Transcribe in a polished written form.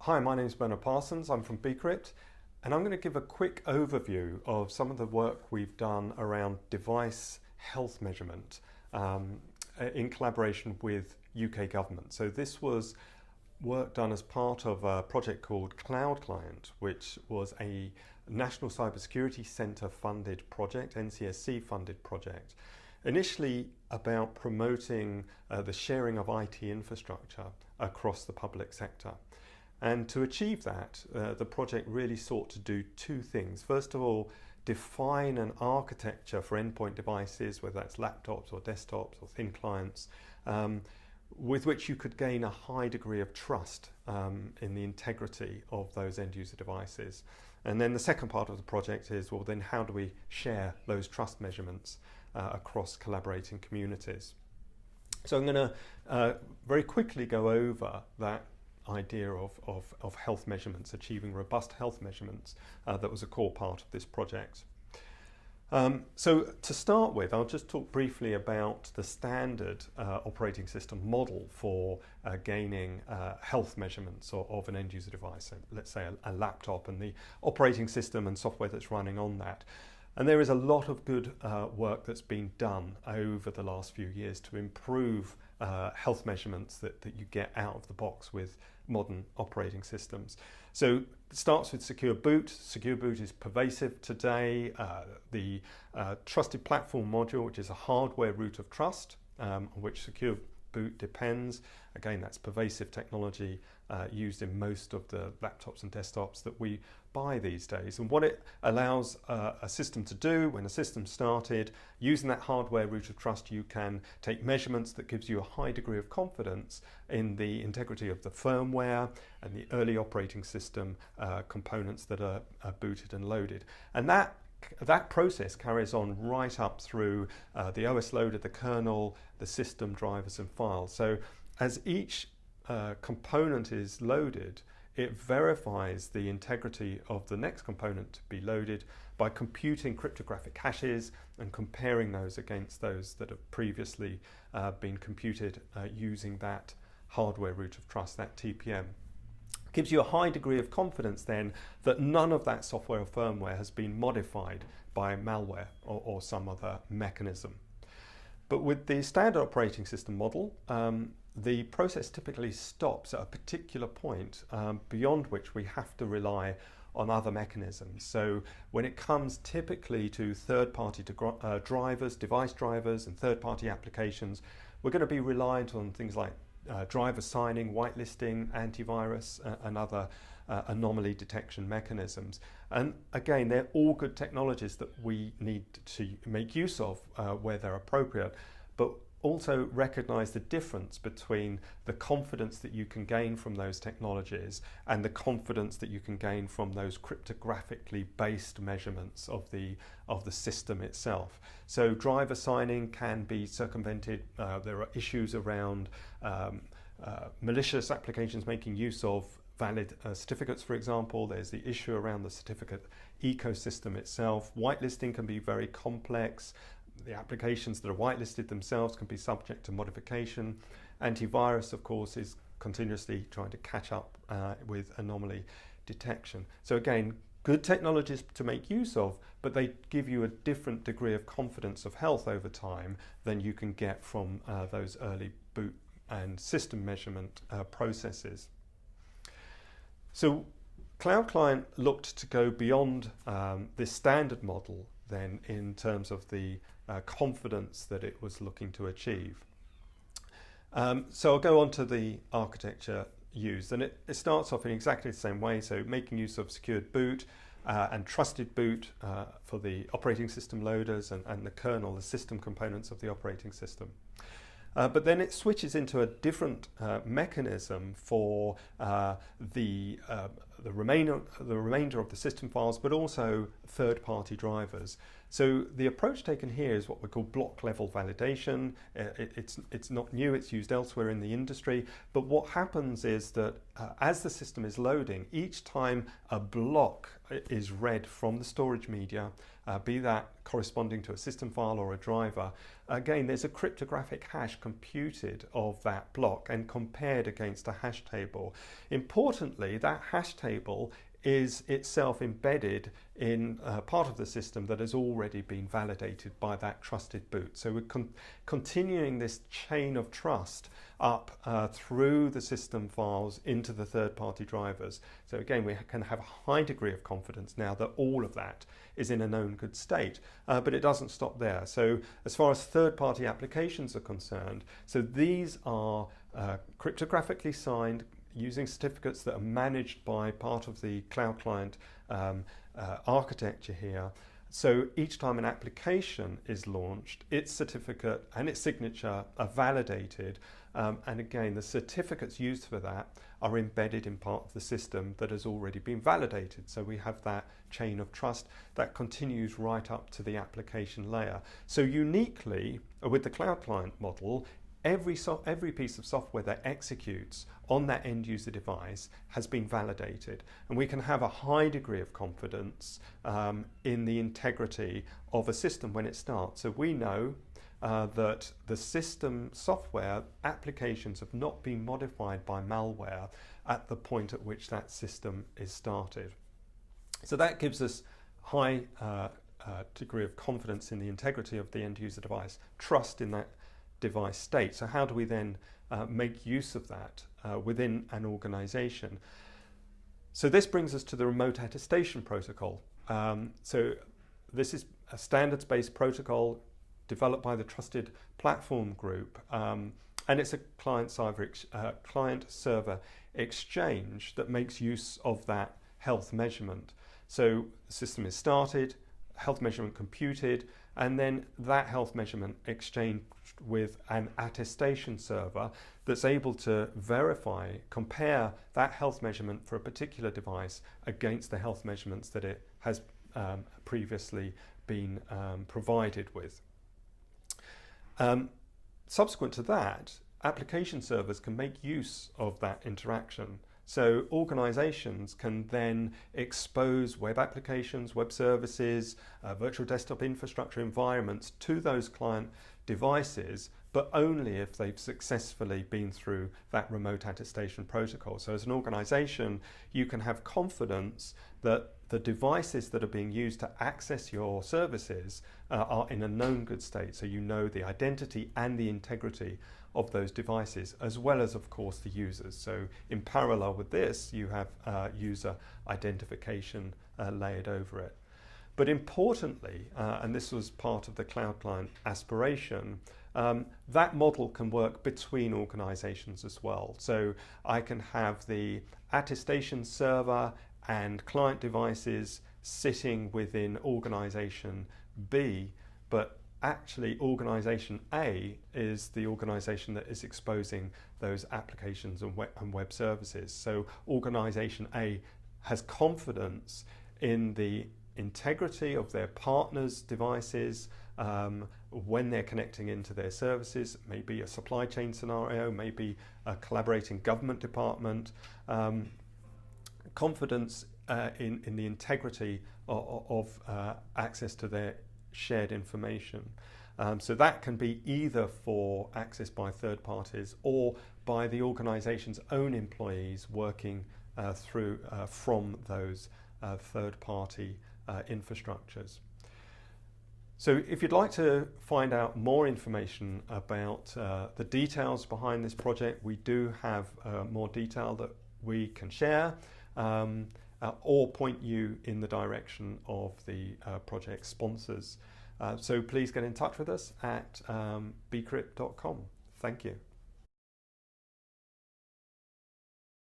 Hi, my name is Bernard Parsons. I'm from Bcrypt, and I'm going to give a quick overview of some of the work we've done around device health measurement in collaboration with UK government. So this was work done as part of a project called Cloud Client, which was a National Cybersecurity Centre funded project, NCSC funded project, initially about promoting the sharing of IT infrastructure across the public sector. And to achieve that, the project really sought to do two things. First of all, define an architecture for endpoint devices, whether that's laptops or desktops or thin clients, with which you could gain a high degree of trust in the integrity of those end user devices. And then the second part of the project is, well, then how do we share those trust measurements across collaborating communities? So I'm going to very quickly go over that idea of health measurements, achieving robust health measurements that was a core part of this project. So to start with, I'll just talk briefly about the standard operating system model for gaining health measurements of an end user device, so let's say a laptop and the operating system and software that's running on that. And there is a lot of good work that's been done over the last few years to improve health measurements that you get out of the box with modern operating systems. So it starts with Secure Boot. Secure Boot is pervasive today. The Trusted Platform module, which is a hardware root of trust, on which Secure Boot depends. Again, that's pervasive technology used in most of the laptops and desktops that we buy these days. And what it allows a system to do, when a system started, using that hardware root of trust, you can take measurements that gives you a high degree of confidence in the integrity of the firmware and the early operating system components that are booted and loaded. And that process carries on right up through the OS loader, the kernel, the system drivers and files. So as each component is loaded, it verifies the integrity of the next component to be loaded by computing cryptographic hashes and comparing those against those that have previously been computed using that hardware root of trust, that TPM. Gives you a high degree of confidence then that none of that software or firmware has been modified by malware or some other mechanism. But with the standard operating system model, the process typically stops at a particular point beyond which we have to rely on other mechanisms. So when it comes typically to third-party drivers, device drivers and third-party applications, we're going to be reliant on things like driver signing, whitelisting, antivirus and other anomaly detection mechanisms. And again, they're all good technologies that we need to make use of where they're appropriate, but also recognize the difference between the confidence that you can gain from those technologies and the confidence that you can gain from those cryptographically based measurements of the system itself. So driver signing can be circumvented. There are issues around malicious applications making use of valid certificates, for example. There's the issue around the certificate ecosystem itself. Whitelisting can be very complex. The applications that are whitelisted themselves can be subject to modification. Antivirus, of course, is continuously trying to catch up with anomaly detection. So again, good technologies to make use of, but they give you a different degree of confidence of health over time than you can get from those early boot and system measurement processes. So Cloud Client looked to go beyond this standard model then in terms of the confidence that it was looking to achieve. So I'll go on to the architecture used, and it starts off in exactly the same way, so making use of secured boot and trusted boot for the operating system loaders and the kernel, the system components of the operating system. But then it switches into a different mechanism for the remainder of the system files, but also third-party drivers. So the approach taken here is what we call block level validation. It's not new, it's used elsewhere in the industry, but what happens is that as the system is loading, each time a block is read from the storage media, be that corresponding to a system file or a driver. Again, there's a cryptographic hash computed of that block and compared against a hash table. Importantly, that hash table is itself embedded in part of the system that has already been validated by that trusted boot. So we're continuing this chain of trust up through the system files into the third-party drivers. So again, we can have a high degree of confidence now that all of that is in a known good state, but it doesn't stop there. So as far as third-party applications are concerned, so these are cryptographically signed using certificates that are managed by part of the cloud client architecture here. So each time an application is launched, its certificate and its signature are validated. And again, the certificates used for that are embedded in part of the system that has already been validated. So we have that chain of trust that continues right up to the application layer. So uniquely, with the cloud client model, every piece of software that executes on that end user device has been validated, and we can have a high degree of confidence in the integrity of a system when it starts. So we know that the system software applications have not been modified by malware at the point at which that system is started. So that gives us high degree of confidence in the integrity of the end user device, trust in that device state. So how do we then make use of that within an organization? So this brings us to the remote attestation protocol. So this is a standards-based protocol developed by the Trusted Platform Group, and it's a client-server exchange that makes use of that health measurement. So the system is started, health measurement computed, and then that health measurement exchanged with an attestation server that's able to verify, compare that health measurement for a particular device against the health measurements that it has previously been provided with. Subsequent to that, application servers can make use of that interaction. So organizations can then expose web applications, web services, virtual desktop infrastructure environments to those client devices, but only if they've successfully been through that remote attestation protocol. So as an organization, you can have confidence that the devices that are being used to access your services are in a known good state. So you know the identity and the integrity of those devices, as well as, of course, the users. So in parallel with this, you have user identification layered over it. But importantly, and this was part of the cloud client aspiration, that model can work between organizations as well. So I can have the attestation server and client devices sitting within organization B, but actually organization A is the organization that is exposing those applications and web services. So organization A has confidence in the integrity of their partners' devices when they're connecting into their services, maybe a supply chain scenario, maybe a collaborating government department. Confidence in the integrity of access to their shared information. So that can be either for access by third parties or by the organization's own employees working from those third-party infrastructures. So if you'd like to find out more information about the details behind this project, we do have more detail that we can share or point you in the direction of the project sponsors. So please get in touch with us at bcrypt.com. Thank you.